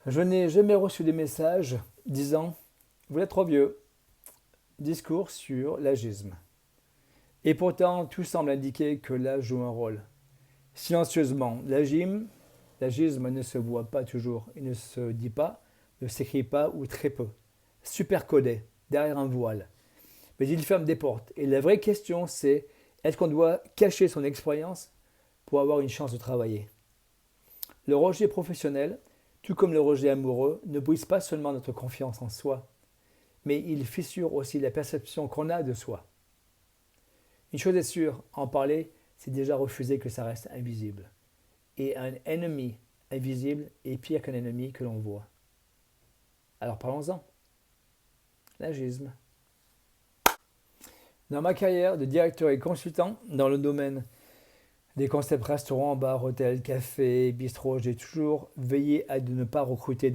Je n'ai jamais reçu de message disant Vous êtes trop vieux. Discours sur l'agisme. Et pourtant, tout semble indiquer que l'âge joue un rôle. Silencieusement, l'agisme ne se voit pas toujours, il ne se dit pas, ne s'écrit pas ou très peu. Supercodé, derrière un voile. Mais il ferme des portes. Et la vraie question, c'est est-ce qu'on doit cacher son expérience pour avoir une chance de travailler? Le rejet professionnel, tout comme le rejet amoureux, ne brise pas seulement notre confiance en soi, mais il fissure aussi la perception qu'on a de soi. Une chose est sûre, en parler, c'est déjà refuser que ça reste invisible. Et un ennemi invisible est pire qu'un ennemi que l'on voit. Alors parlons-en. L'agisme. Dans ma carrière de directeur et consultant dans le domaine des concepts restaurants, bars, hôtels, cafés, bistrots, j'ai toujours veillé à ne pas recruter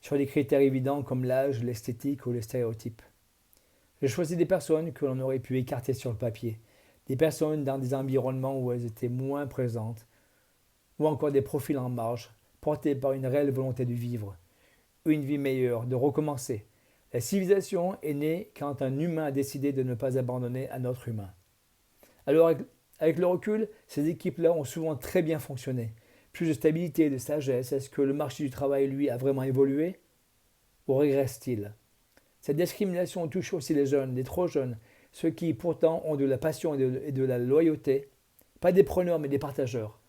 sur des critères évidents comme l'âge, l'esthétique ou les stéréotypes. J'ai choisi des personnes que l'on aurait pu écarter sur le papier, des personnes dans des environnements où elles étaient moins présentes, ou encore des profils en marge, portés par une réelle volonté de vivre, une vie meilleure, de recommencer. La civilisation est née quand un humain a décidé de ne pas abandonner un autre humain. Alors, avec le recul, ces équipes-là ont souvent très bien fonctionné. Plus de stabilité et de sagesse, est-ce que le marché du travail, lui, a vraiment évolué? Ou régresse-t-il? Cette discrimination touche aussi les jeunes, les trop jeunes, ceux qui pourtant ont de la passion et de la loyauté, pas des preneurs mais des partageurs.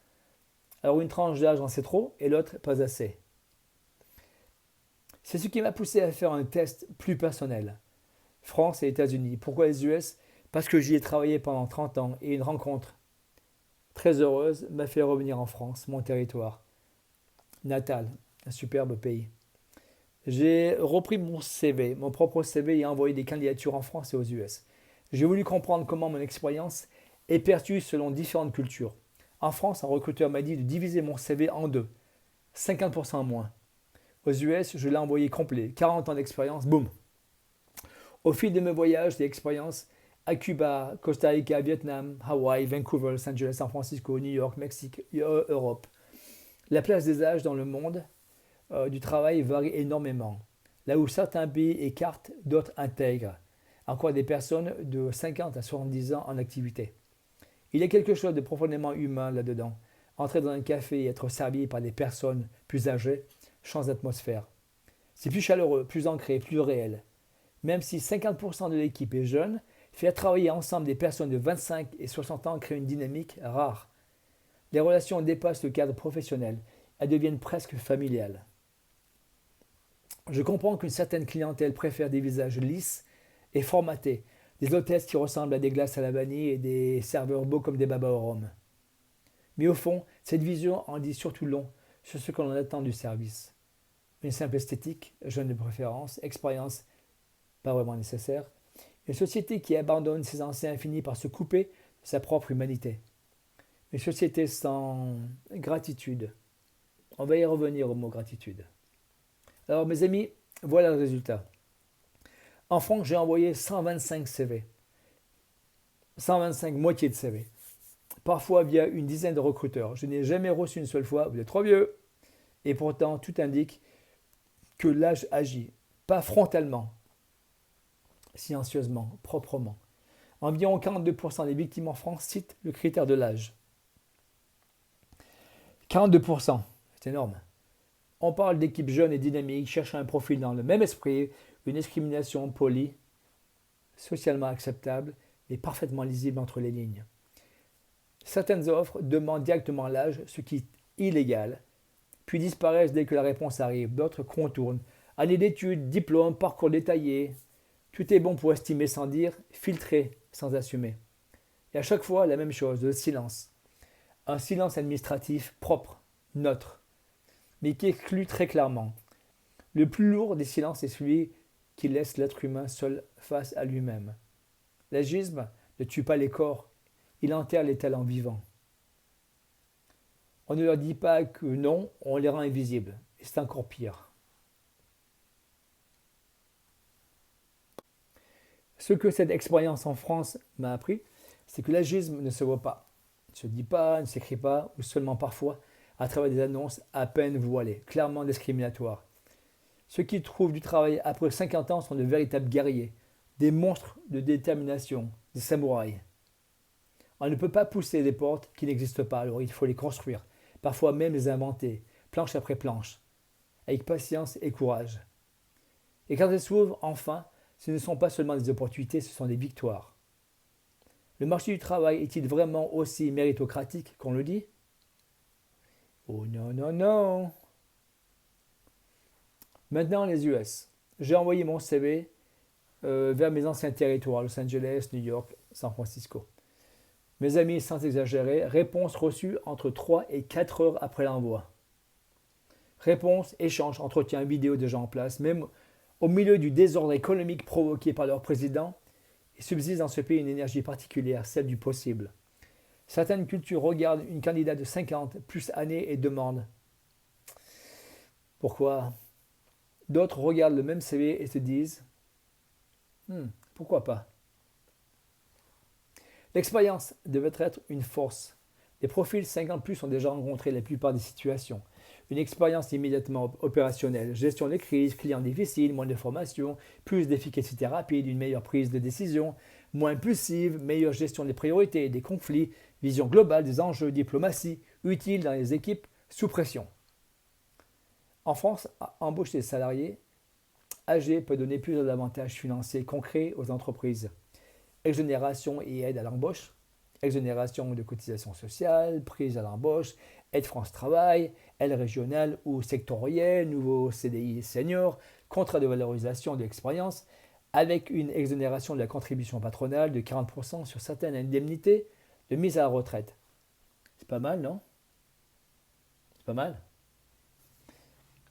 Alors une tranche d'âge en sait trop et l'autre pas assez. C'est ce qui m'a poussé à faire un test plus personnel. France et États-Unis. Pourquoi les US? Parce que j'y ai travaillé pendant 30 ans et une rencontre très heureuse m'a fait revenir en France, mon territoire natal, un superbe pays. J'ai repris mon CV, mon propre CV et envoyé des candidatures en France et aux US. J'ai voulu comprendre comment mon expérience est perçue selon différentes cultures. En France, un recruteur m'a dit de diviser mon CV en deux, 50% en moins. Aux US, je l'ai envoyé complet, 40 ans d'expérience, boum. Au fil de mes voyages et expériences à Cuba, Costa Rica, Vietnam, Hawaï, Vancouver, Los Angeles, San Francisco, New York, Mexique, Europe, la place des âges dans le monde du travail varie énormément. Là où certains pays écartent, d'autres intègrent. Encore des personnes de 50 à 70 ans en activité. Il y a quelque chose de profondément humain là-dedans. Entrer dans un café et être servi par des personnes plus âgées change d'atmosphère. C'est plus chaleureux, plus ancré, plus réel. Même si 50% de l'équipe est jeune, faire travailler ensemble des personnes de 25 et 60 ans crée une dynamique rare. Les relations dépassent le cadre professionnel, elles deviennent presque familiales. Je comprends qu'une certaine clientèle préfère des visages lisses et formatés, des hôtesses qui ressemblent à des glaces à la vanille et des serveurs beaux comme des babas au rhum. Mais au fond, cette vision en dit surtout long sur ce que l'on attend du service. Une simple esthétique, jeune de préférence, expérience pas vraiment nécessaire. Une société qui abandonne ses anciens finit par se couper de sa propre humanité. Une société sans gratitude. On va y revenir au mot gratitude. Alors mes amis, voilà le résultat. En France, j'ai envoyé 125 CV. 125 moitiés de CV. Parfois via une dizaine de recruteurs. Je n'ai jamais reçu une seule fois, vous êtes trop vieux. Et pourtant, tout indique que l'âge agit. Pas frontalement, silencieusement, proprement. Environ 42% des victimes en France citent le critère de l'âge. 42%, c'est énorme. On parle d'équipes jeunes et dynamiques, cherchant un profil dans le même esprit, une discrimination polie, socialement acceptable, mais parfaitement lisible entre les lignes. Certaines offres demandent directement l'âge, ce qui est illégal, puis disparaissent dès que la réponse arrive. D'autres contournent. Années d'études, diplômes, parcours détaillé. Tout est bon pour estimer sans dire, filtrer sans assumer. Et à chaque fois, la même chose, le silence. Un silence administratif propre, neutre, mais qui exclut très clairement. Le plus lourd des silences est celui qui laisse l'être humain seul face à lui-même. L'agisme ne tue pas les corps, il enterre les talents vivants. On ne leur dit pas que non, on les rend invisibles. Et c'est encore pire. Ce que cette expérience en France m'a appris, c'est que l'agisme ne se voit pas, ne se dit pas, ne s'écrit pas, ou seulement parfois, à travers des annonces à peine voilées, clairement discriminatoires. Ceux qui trouvent du travail après 50 ans sont de véritables guerriers, des monstres de détermination, des samouraïs. On ne peut pas pousser des portes qui n'existent pas, alors il faut les construire, parfois même les inventer, planche après planche, avec patience et courage. Et quand elles s'ouvrent, enfin, ce ne sont pas seulement des opportunités, ce sont des victoires. Le marché du travail est-il vraiment aussi méritocratique qu'on le dit? Oh non, non, non. Maintenant, les US. J'ai envoyé mon CV vers mes anciens territoires, Los Angeles, New York, San Francisco. Mes amis, sans exagérer, réponse reçue entre 3 et 4 heures après l'envoi. Réponse, échange, entretien, vidéo déjà en place, même au milieu du désordre économique provoqué par leur président, il subsiste dans ce pays une énergie particulière, celle du possible. Certaines cultures regardent une candidate de 50 plus années et demandent pourquoi. D'autres regardent le même CV et se disent pourquoi pas. L'expérience devait être une force. Les profils 50 plus ont déjà rencontré la plupart des situations. Une expérience immédiatement opérationnelle, gestion des crises, clients difficiles, moins de formation, plus d'efficacité rapide, une meilleure prise de décision, moins impulsive, meilleure gestion des priorités et des conflits, vision globale des enjeux, diplomatie, utile dans les équipes sous pression. En France, embaucher des salariés âgés peut donner plusieurs avantages financiers concrets aux entreprises. Exonération et aide à l'embauche, exonération de cotisations sociales, prise à l'embauche, aide France Travail, aide régionale ou sectorielle, nouveau CDI senior, contrat de valorisation de l'expérience, avec une exonération de la contribution patronale de 40% sur certaines indemnités de mise à la retraite. C'est pas mal, non? C'est pas mal.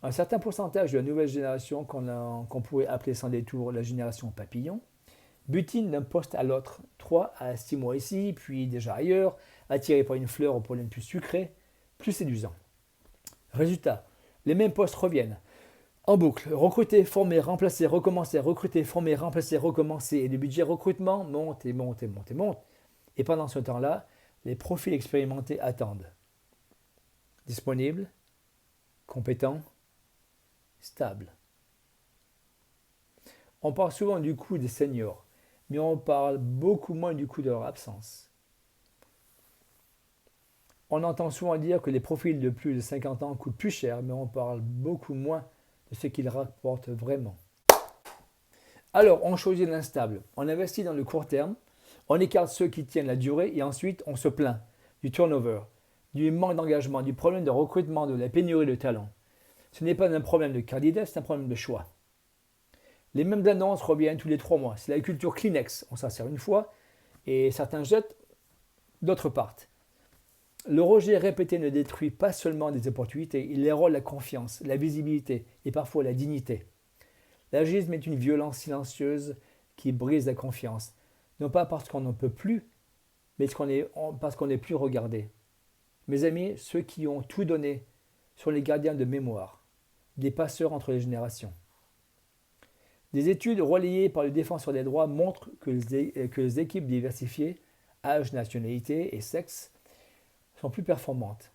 Un certain pourcentage de la nouvelle génération qu'on pourrait appeler sans détour la génération papillon, butine d'un poste à l'autre, 3 à 6 mois ici, puis déjà ailleurs, attiré par une fleur au pollen plus sucré, plus séduisant. Résultat, les mêmes postes reviennent. En boucle, recruter, former, remplacer, recommencer, recruter, former, remplacer, recommencer, et le budget recrutement monte et monte et monte et monte. Et pendant ce temps-là, les profils expérimentés attendent. Disponibles, compétents, stables. On parle souvent du coût des seniors, mais on parle beaucoup moins du coût de leur absence. On entend souvent dire que les profils de plus de 50 ans coûtent plus cher, mais on parle beaucoup moins de ce qu'ils rapportent vraiment. Alors, on choisit l'instable, on investit dans le court terme, on écarte ceux qui tiennent la durée et ensuite on se plaint du turnover, du manque d'engagement, du problème de recrutement, de la pénurie de talent. Ce n'est pas un problème de candidat, c'est un problème de choix. Les mêmes annonces reviennent tous les 3 mois. C'est la culture Kleenex. On s'en sert une fois et certains jettent, d'autres partent. Le rejet répété ne détruit pas seulement des opportunités, il érode la confiance, la visibilité et parfois la dignité. L'agisme est une violence silencieuse qui brise la confiance. Non pas parce qu'on n'en peut plus, mais parce qu'on n'est plus regardé. Mes amis, ceux qui ont tout donné sont les gardiens de mémoire, des passeurs entre les générations. Des études relayées par le défenseur des droits montrent que les équipes diversifiées, âge, nationalité et sexe, sont plus performantes.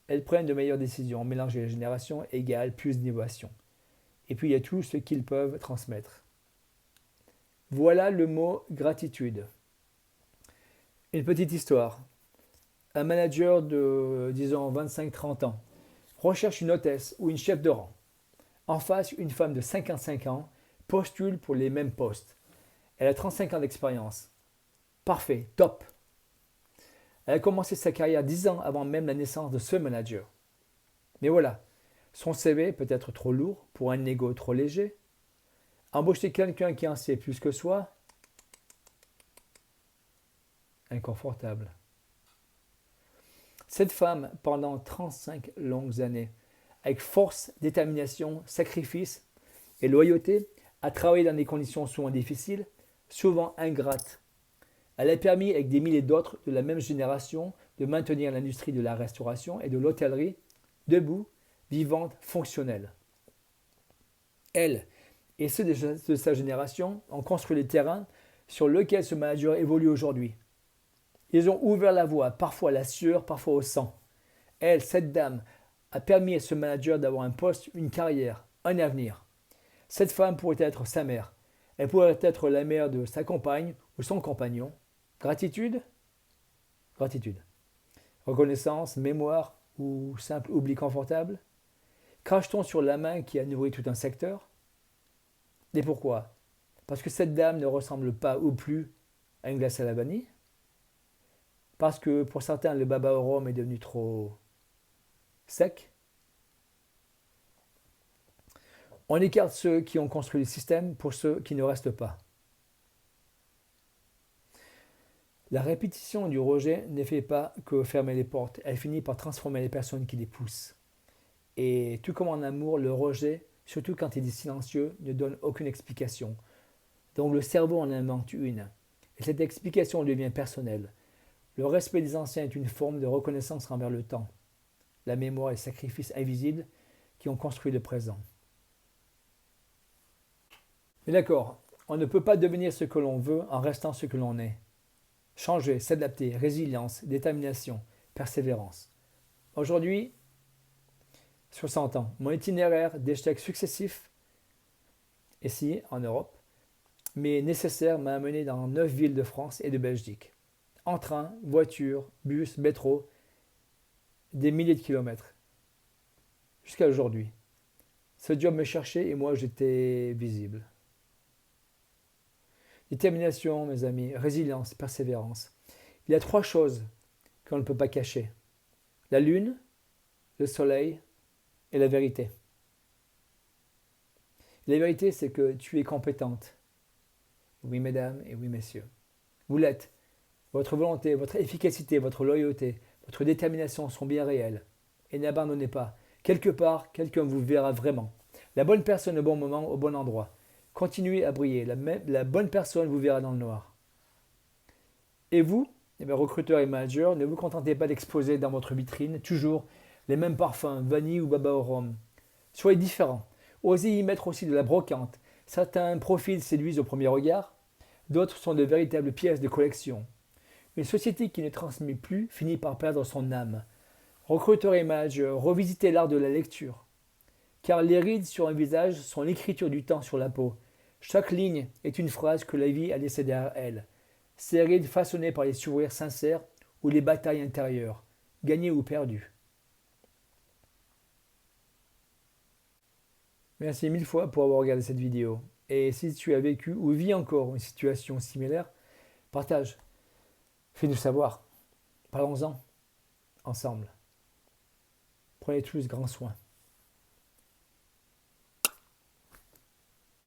Elles prennent de meilleures décisions, mélanger les générations égale plus d'innovation. Et puis il y a tout ce qu'ils peuvent transmettre. Voilà le mot gratitude. Une petite histoire. Un manager de, disons, 25-30 ans recherche une hôtesse ou une chef de rang. En face, une femme de 55 ans postule pour les mêmes postes. Elle a 35 ans d'expérience. Parfait, top. Elle a commencé sa carrière 10 ans avant même la naissance de ce manager. Mais voilà, son CV peut être trop lourd pour un ego trop léger. Embaucher quelqu'un qui en sait plus que soi, inconfortable. Cette femme, pendant 35 longues années, avec force, détermination, sacrifice et loyauté, a travaillé dans des conditions souvent difficiles, souvent ingrates. Elle a permis, avec des milliers d'autres de la même génération, de maintenir l'industrie de la restauration et de l'hôtellerie debout, vivante, fonctionnelle. Elle et ceux de sa génération ont construit les terrains sur lesquels ce manager évolue aujourd'hui. Ils ont ouvert la voie, parfois à la sueur, parfois au sang. Elle, cette dame, a permis à ce manager d'avoir un poste, une carrière, un avenir. Cette femme pourrait être sa mère. Elle pourrait être la mère de sa compagne ou son compagnon. Gratitude? Gratitude. Reconnaissance, mémoire ou simple oubli confortable? Crache-t-on sur la main qui a nourri tout un secteur? Et pourquoi? Parce que cette dame ne ressemble pas ou plus à une glace à la vanille? Parce que pour certains, le baba au rhum est devenu trop sec? On écarte ceux qui ont construit le système pour ceux qui ne restent pas. La répétition du rejet ne fait pas que fermer les portes, elle finit par transformer les personnes qui les poussent. Et tout comme en amour, le rejet, surtout quand il est silencieux, ne donne aucune explication. Donc le cerveau en invente une. Et cette explication devient personnelle. Le respect des anciens est une forme de reconnaissance envers le temps, la mémoire et les sacrifices invisibles qui ont construit le présent. Mais d'accord, on ne peut pas devenir ce que l'on veut en restant ce que l'on est. Changer, s'adapter, résilience, détermination, persévérance. Aujourd'hui, 60 ans, mon itinéraire d'échecs successifs, ici en Europe, mais nécessaire, m'a amené dans 9 villes de France et de Belgique. En train, voiture, bus, métro, des milliers de kilomètres. Jusqu'à aujourd'hui. Ce job me cherchait et moi j'étais visible. Détermination, mes amis, résilience, persévérance. Il y a 3 choses qu'on ne peut pas cacher. La lune, le soleil et la vérité. La vérité, c'est que tu es compétente. Oui, mesdames et oui, messieurs. Vous l'êtes. Votre volonté, votre efficacité, votre loyauté, votre détermination sont bien réelles. Et n'abandonnez pas. Quelque part, quelqu'un vous verra vraiment. La bonne personne au bon moment, au bon endroit. Continuez à briller. La bonne personne vous verra dans le noir. Et vous, recruteurs et managers, ne vous contentez pas d'exposer dans votre vitrine toujours les mêmes parfums, vanille ou baba au rhum. Soyez différents. Osez y mettre aussi de la brocante. Certains profils séduisent au premier regard, d'autres sont de véritables pièces de collection. Une société qui ne transmet plus finit par perdre son âme. Recruteurs et managers, revisitez l'art de la lecture. Car les rides sur un visage sont l'écriture du temps sur la peau. Chaque ligne est une phrase que la vie a laissée derrière elle. Ces rides façonnées par les sourires sincères ou les batailles intérieures, gagnées ou perdues. Merci 1000 fois pour avoir regardé cette vidéo. Et si tu as vécu ou vis encore une situation similaire, partage. Fais-nous savoir. Parlons-en ensemble. Prenez tous grand soin.